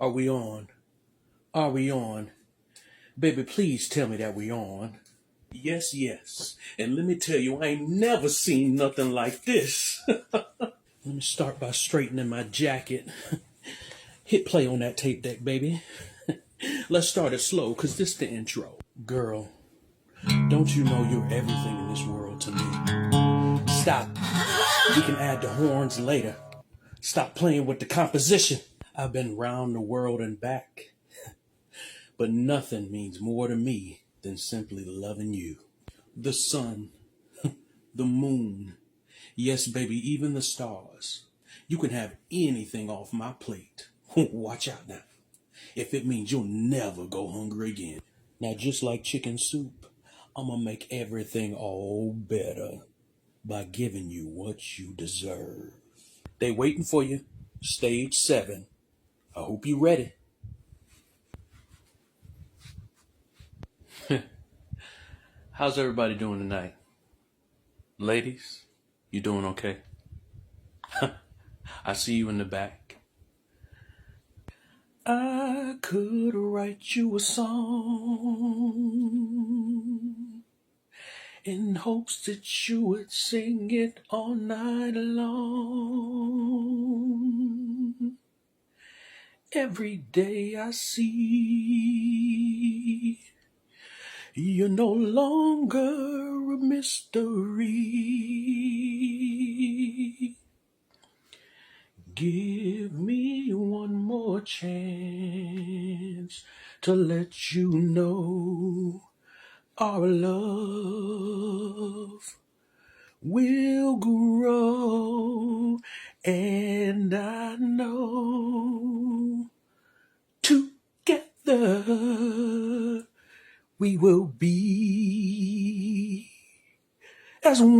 Are we on? Are we on? Baby, please tell me that we on. Yes, yes. And let me tell you, I ain't never seen nothing like this. Let me start by straightening my jacket. Hit play on that tape deck, baby. Let's start it slow, cause this the intro. Girl, don't you know you're everything in this world to me? Stop. We can add the horns later. Stop playing with the composition. I've been round the world and back, but nothing means more to me than simply loving you. The sun, the moon, yes, baby, even the stars. You can have anything off my plate. Watch out now. If it means you'll never go hungry again. Now, just like chicken soup, I'm gonna make everything all better by giving you what you deserve. They waiting for you. Stage 7. I hope you ready. How's everybody doing tonight? Ladies, you doing okay? I see you in the back. I could write you a song in hopes that you would sing it all night long. Every day I see you're no longer a mystery. Give me one more chance to let you know our love will grow, and I know together we will be as one.